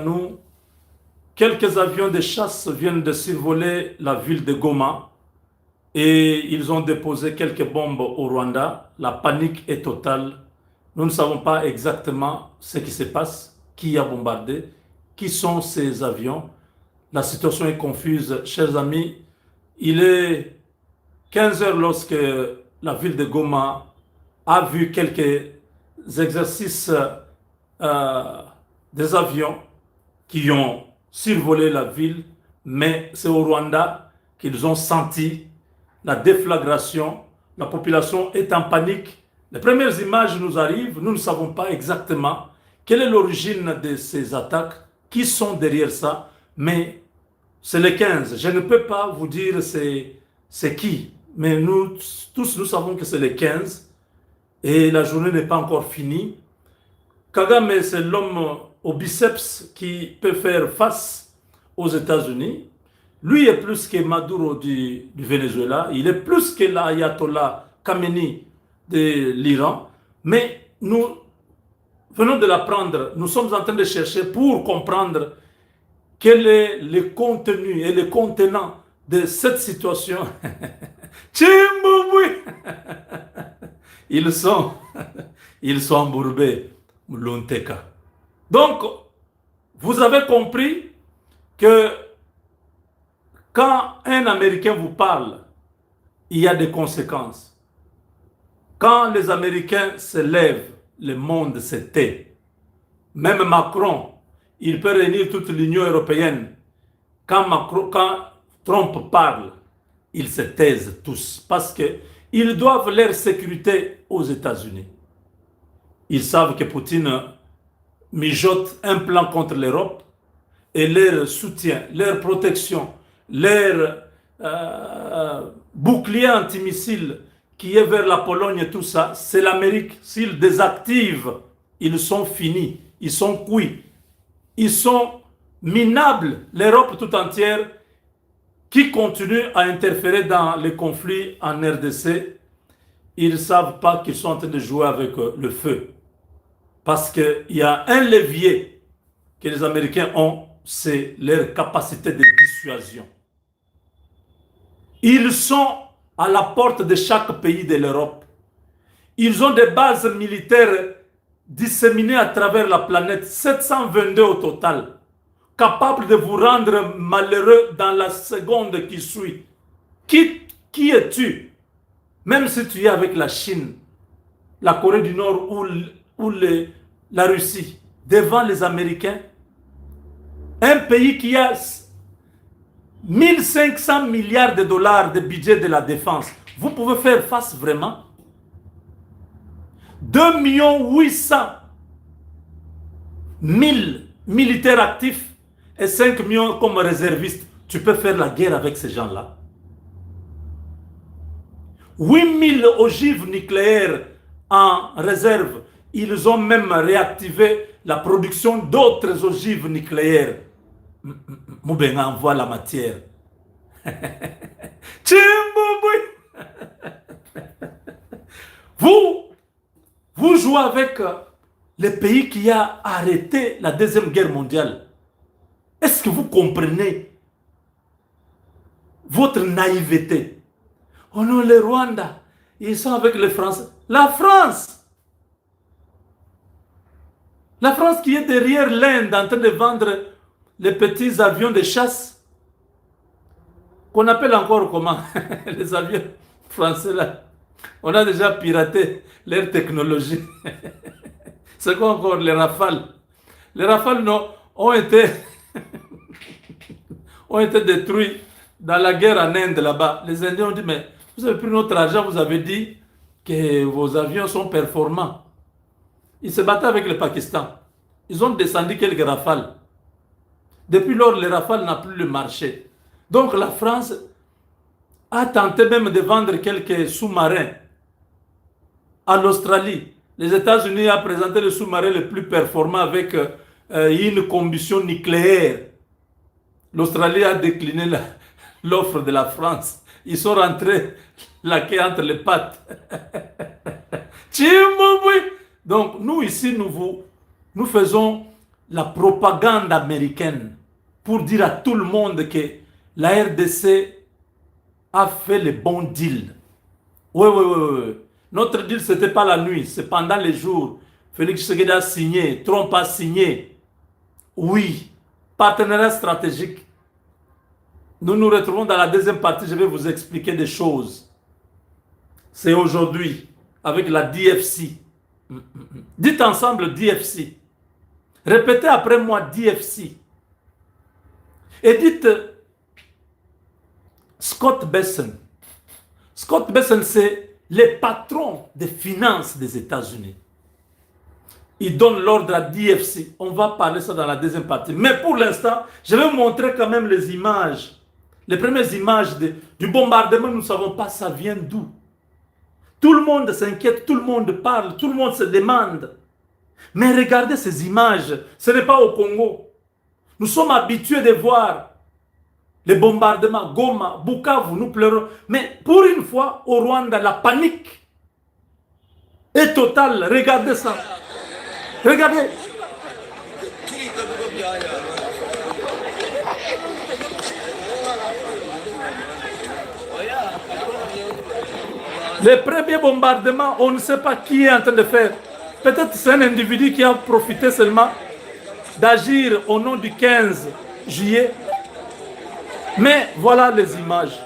Nous, quelques avions de chasse viennent de survoler la ville de Goma et ils ont déposé quelques bombes au Rwanda. La panique est totale. Nous ne savons pas exactement ce qui se passe, qui a bombardé, qui sont ces avions. La situation est confuse. Chers amis, il est 15 heures lorsque la ville de Goma a vu quelques exercices des avions qui ont survolé la ville, mais c'est au Rwanda qu'ils ont senti la déflagration. La population est en panique. Les premières images nous arrivent, nous ne savons pas exactement quelle est l'origine de ces attaques, qui sont derrière ça, mais c'est les 15. Je ne peux pas vous dire c'est qui, mais nous tous nous savons que c'est les 15 et la journée n'est pas encore finie. Kagame, c'est l'homme au biceps qui peut faire face aux États-Unis. Lui est plus que Maduro du Venezuela, il est plus que l'ayatollah Khamenei de l'Iran, mais nous venons de l'apprendre, nous sommes en train de chercher pour comprendre quel est le contenu et le contenant de cette situation. Tchimbouboué. Ils sont, ils sont embourbés, Lunteka. Donc, vous avez compris que quand un Américain vous parle, il y a des conséquences. Quand les Américains se lèvent, le monde se tait. Même Macron, il peut réunir toute l'Union européenne. Quand Trump parle, ils se taisent tous parce qu'ils doivent leur sécurité aux États-Unis. Ils savent que Poutine mijote un plan contre l'Europe et leur soutien, leur protection, leur bouclier antimissile qui est vers la Pologne et tout ça, c'est l'Amérique. S'ils désactivent, ils sont finis, ils sont cuits, ils sont minables. L'Europe tout entière qui continue à interférer dans les conflits en RDC, ils ne savent pas qu'ils sont en train de jouer avec le feu. Parce qu'il y a un levier que les Américains ont, c'est leur capacité de dissuasion. Ils sont à la porte de chaque pays de l'Europe. Ils ont des bases militaires disséminées à travers la planète, 722 au total, capables de vous rendre malheureux dans la seconde qui suit. Qui es-tu? Même si tu es avec la Chine, la Corée du Nord ou la Russie, devant les Américains, un pays qui a 1500 milliards de dollars de budget de la défense, vous pouvez faire face vraiment? 2 800 000 militaires actifs et 5 millions comme réservistes. Tu peux faire la guerre avec ces gens-là? 8 000 ogives nucléaires en réserve. Ils ont même réactivé la production d'autres ogives nucléaires. Moubenga envoie la matière. Vous jouez avec le pays qui a arrêté la Deuxième Guerre mondiale. Est-ce que vous comprenez votre naïveté? Oh non, le Rwanda, ils sont avec les Français. La France qui est derrière l'Inde en train de vendre les petits avions de chasse, qu'on appelle encore comment? Les avions français là. On a déjà piraté leur technologie. C'est quoi encore les Rafales? Les Rafales non, ont été détruits dans la guerre en Inde là-bas. Les Indiens ont dit, mais vous avez pris notre argent, vous avez dit que vos avions sont performants. Ils se battaient avec le Pakistan. Ils ont descendu quelques Rafales. Depuis lors, les Rafales n'ont plus le marché. Donc la France a tenté même de vendre quelques sous-marins à l'Australie. Les États-Unis ont présenté le sous-marin le plus performant avec une combustion nucléaire. L'Australie a décliné l'offre de la France. Ils sont rentrés la queue entre les pattes. Donc nous ici, nous faisons la propagande américaine pour dire à tout le monde que la RDC a fait le bon deal. Oui, oui, oui, oui. Notre deal, ce n'était pas la nuit, c'est pendant les jours. Félix Tshisekedi a signé, Trump a signé. Oui, partenariat stratégique. Nous nous retrouvons dans la deuxième partie, je vais vous expliquer des choses. C'est aujourd'hui, avec la DFC. Dites ensemble DFC. Répétez après moi DFC. Et dites Scott Bessent. Scott Bessent, c'est le patron des finances des États-Unis. Il donne l'ordre à DFC. On va parler ça dans la deuxième partie. Mais pour l'instant, je vais vous montrer quand même les images. Les premières images du bombardement, nous ne savons pas ça vient d'où. Tout le monde s'inquiète, tout le monde parle, tout le monde se demande. Mais regardez ces images, ce n'est pas au Congo. Nous sommes habitués de voir les bombardements, Goma, Bukavu, nous pleurons. Mais pour une fois, au Rwanda, la panique est totale. Regardez ça. Regardez. Les premiers bombardements, on ne sait pas qui est en train de faire. Peut-être c'est un individu qui a profité seulement d'agir au nom du 15 juillet. Mais voilà les images.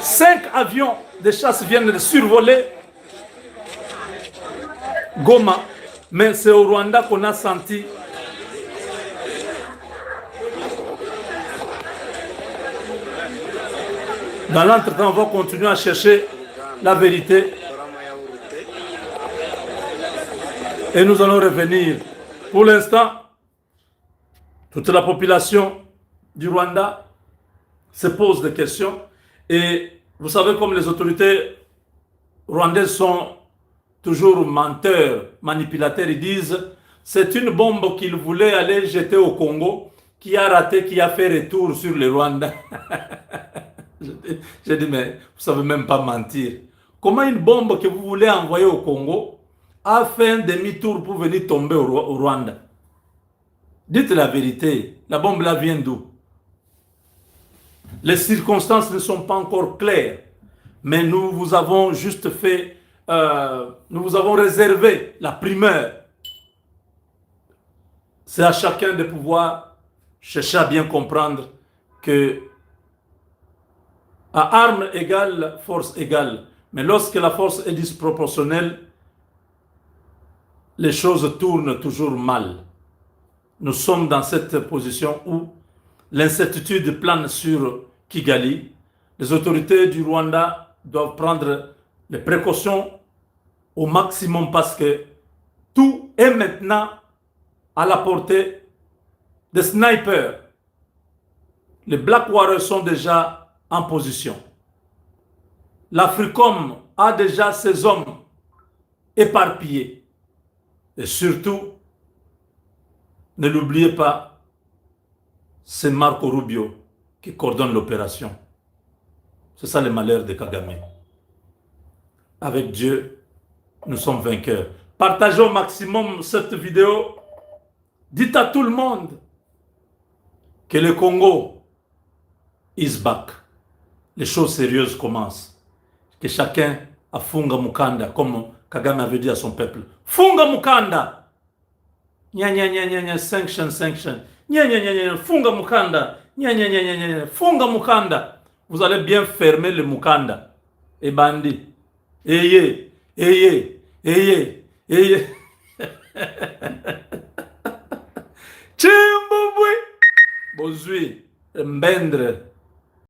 5 avions de chasse viennent de survoler Goma. Mais c'est au Rwanda qu'on a senti dans l'entretemps, on va continuer à chercher la vérité. Et nous allons revenir. Pour l'instant, toute la population du Rwanda se pose des questions. Et vous savez, comme les autorités rwandaises sont toujours menteurs, manipulateurs, ils disent c'est une bombe qu'ils voulaient aller jeter au Congo qui a raté, qui a fait retour sur le Rwanda. J'ai dit, mais vous ne savez même pas mentir. Comment une bombe que vous voulez envoyer au Congo a fait un demi-tour pour venir tomber au Rwanda? Dites la vérité. La bombe là vient d'où? Les circonstances ne sont pas encore claires. Mais nous vous avons juste fait, nous vous avons réservé la primeur. C'est à chacun de pouvoir chercher à bien comprendre que à armes égales, force égale. Mais lorsque la force est disproportionnelle, les choses tournent toujours mal. Nous sommes dans cette position où l'incertitude plane sur Kigali. Les autorités du Rwanda doivent prendre les précautions au maximum parce que tout est maintenant à la portée des snipers. Les Black Warriors sont déjà en position. L'Africom a déjà ses hommes éparpillés. Et surtout, ne l'oubliez pas, c'est Marco Rubio qui coordonne l'opération. C'est ça le malheur de Kagame. Avec Dieu, nous sommes vainqueurs. Partagez au maximum cette vidéo. Dites à tout le monde que le Congo is back. Les choses sérieuses commencent. Que chacun a funga mukanda, comme Kagame avait dit à son peuple. Funga mukanda. Nya nya nya nya nya, sanction, sanction. Nya nya nya nya, funga mukanda. Nya nya nya nya nya, funga mukanda. Vous allez bien fermer le mukanda. Et bandit. Eye, eye, eye, eye. Chimbouboui. Bozui, mbendre.